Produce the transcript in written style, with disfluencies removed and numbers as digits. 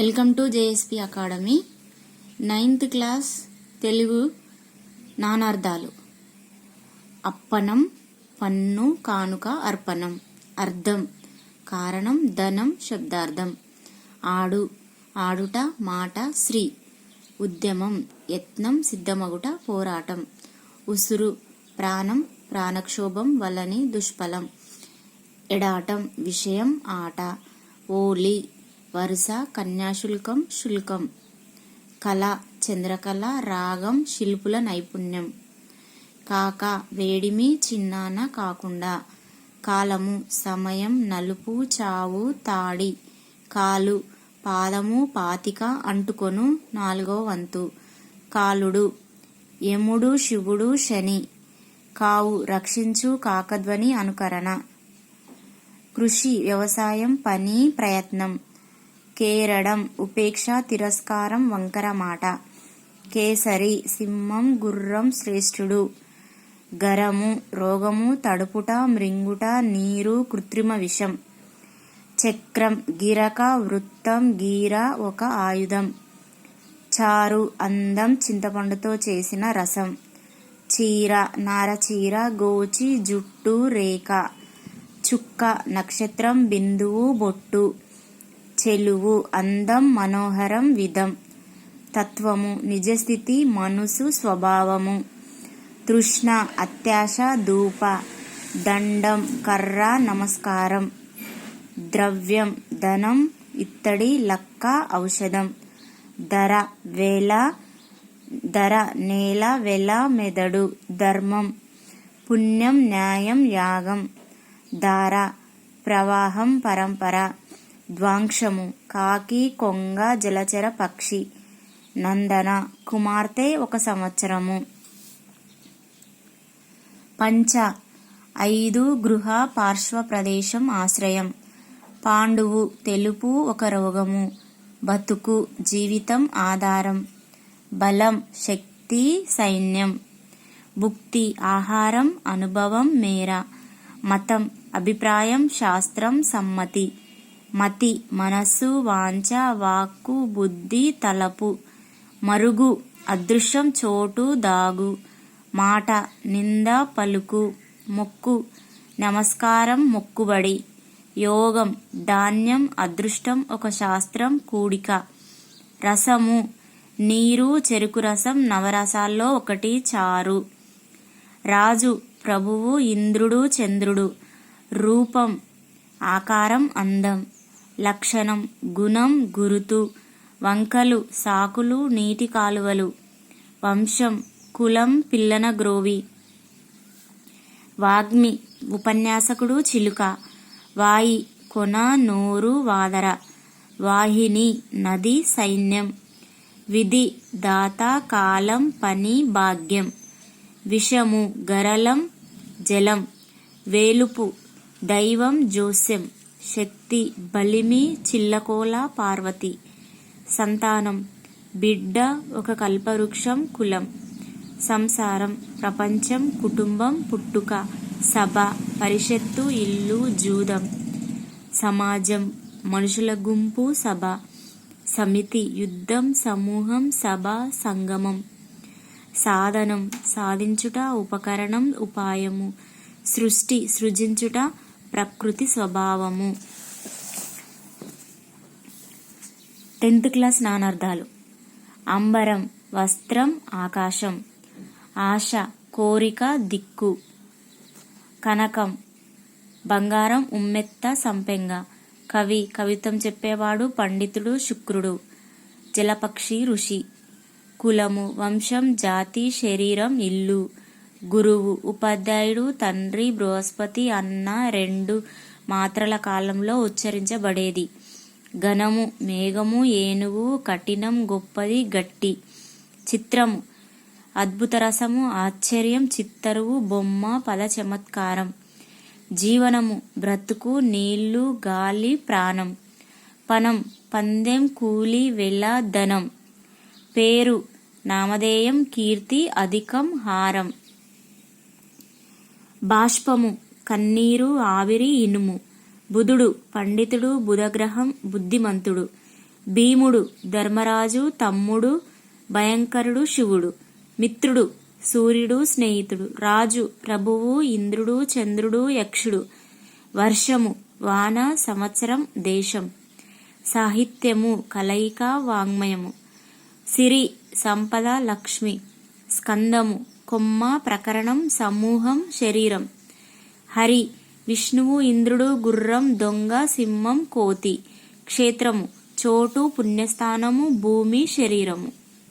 Welcome to JSP academy. 9th class Telugu నానార్థాలు. అప్పనం, పన్ను, కానుక, అర్పణం. అర్థం: కారణం, ధనం, శబ్దార్థం. ఆడు, ఆడుట, మాట, శ్రీ. ఉద్యమం, యత్నం, సిద్ధమగుట, పోరాటం. ఉసురు, ప్రాణం, ప్రాణక్షోభం వలని దుష్ఫలం. ఎడాటం, విషయం, ఆట. ఓలి, వరుస, కన్యాశుల్కం, శుల్కం. కళ, చంద్రకళ, రాగం, శిల్పుల నైపుణ్యం. కాక, వేడిమి, చిన్నాన, కాకుండా. కాలము, సమయం, నలుపు, చావు, తాడి. కాలు, పాదము, పాతిక, అంటుకొను, 4వ వంతు. కాలుడు, యముడు, శివుడు, శని. కావు, రక్షించు, కాకధ్వని, అనుకరణ. కృషి, వ్యవసాయం, పని, ప్రయత్నం. కేరడం, ఉపేక్ష, తిరస్కారం, వంకర మాట. కేసరి, సింహం, గుర్రం, శ్రేష్ఠుడు. గరము, రోగము, తడుపుట, మృంగుట, నీరు, కృత్రిమ విషం. చక్రం, గిరక, వృత్తం, గీర, ఒక ఆయుధం. చారు, అందం, చింతపండుతో చేసిన రసం. చీర, నారచీర, గోచి, జుట్టు, రేఖ. చుక్క, నక్షత్రం, బిందువు, బొట్టు. చెలువు, అందం, మనోహరం, విధం. తత్వము, నిజస్థితి, మనసు, స్వభావము. తృష్ణ, అత్యాశ, ధూప. దండం, కర్ర, నమస్కారం. ద్రవ్యం, ధనం, ఇత్తడి, లక్క, ఔషధం. ధర, వేల. ధర, నేల, వెల, మెదడు. ధర్మం, పుణ్యం, న్యాయం, యాగం. ధార, ప్రవాహం, పరంపర. ద్వాంశము, కాకి, కొంగ, జలచర పక్షి. నందన, కుమార్తె, 1 సంవత్సరము. పంచ, 5 గృహ, పార్శ్వ ప్రదేశం, ఆశ్రయం. పాండువు, తెలుపు, 1 రోగము. బతుకు, జీవితం, ఆధారం. బలం, శక్తి, సైన్యం. భుక్తి, ఆహారం, అనుభవం, మేర. మతం, అభిప్రాయం, శాస్త్రం, సమ్మతి. మతి, మనస్సు, వాంఛ, వాక్కు, బుద్ధి, తలపు. మరుగు, అదృశ్యం, చోటు, దాగు. మాట, నింద, పలుకు. మొక్కు, నమస్కారం, మొక్కుబడి. యోగం, ధాన్యం, అదృష్టం, 1 శాస్త్రం, కూడిక. రసము, నీరు, చెరుకు రసం, నవరసాల్లో 1 చారు. రాజు, ప్రభువు, ఇంద్రుడు, చంద్రుడు. రూపం, ఆకారం, అందం. లక్షణం, గుణం, గురుతు. వంకలు, సాకులు, నీటి కాలువలు. వంశం, కులం, పిల్లన గ్రోవి. వాగ్మి, ఉపన్యాసకుడు, చిలుక. వాయి, కొన, నోరు, వాదర. వాహిని, నది, సైన్యం. విధి, దాత, కాలం, పని, భాగ్యం. విషము, గరళం, జలం. వేలుపు, దైవం, జోస్యం. శక్తి, బలిమి, చిల్లకోల, పార్వతి. సంతానం, బిడ్డ, 1 కల్పవృక్షం, కులం. సంసారం, ప్రపంచం, కుటుంబం, పుట్టుక. సభ, పరిషత్తు, ఇల్లు, జూదం. సమాజం, మనుషుల గుంపు, సభ. సమితి, యుద్ధం, సమూహం, సభ, సంగమం. సాధనం, సాధించుట, ఉపకరణం, ఉపాయము. సృష్టి, సృజించుట, ప్రకృతి స్వభావము. 10th class నానార్థాలు. అంబరం, వస్త్రం, ఆకాశం. ఆశ, కోరిక, దిక్కు. కనకం, బంగారం, ఉమ్మెత్త, సంపెంగ. కవి, కవిత్వం చెప్పేవాడు, పండితుడు, శుక్రుడు. జలపక్షి, ఋషి. కులము, వంశం, జాతి, శరీరం, ఇల్లు. గురువు, ఉపాధ్యాయుడు, తండ్రి, బృహస్పతి, అన్న. 2 మాత్రల కాలంలో ఉచ్చరించబడేది. ఘనము, మేఘము, ఏనుగు. కఠినం, గొప్పది, గట్టి. చిత్రము, అద్భుత రసము, ఆశ్చర్యం, చిత్తరువు, బొమ్మ, పద చమత్కారం. జీవనము, బ్రతుకు, నీళ్లు, గాలి, ప్రాణం. పనం, పందెం, కూలి, వెల, ధనం. పేరు, నామధేయం, కీర్తి, అధికం, హారం. బాష్పము, కన్నీరు, ఆవిరి, ఇనుము. బుధుడు, పండితుడు, బుధగ్రహం, బుద్ధిమంతుడు. భీముడు ధర్మరాజు తమ్ముడు, భయంకరుడు శివుడు. మిత్రుడు సూర్యుడు స్నేహితుడు. రాజు ప్రభువు, ఇంద్రుడు, చంద్రుడు, యక్షుడు. వర్షము వాన, సంవత్సరం, దేశం. సాహిత్యము కలయిక, వాంగ్మయము. సిరి సంపద, లక్ష్మి. స్కందము కొమ్మ, ప్రకరణం, సమూహం, శరీరం. హరి విష్ణువు, ఇంద్రుడు, గుర్రం, దొంగ, సింహం, కోతి. క్షేత్రము చోటు, పుణ్యస్థానము, భూమి, శరీరము.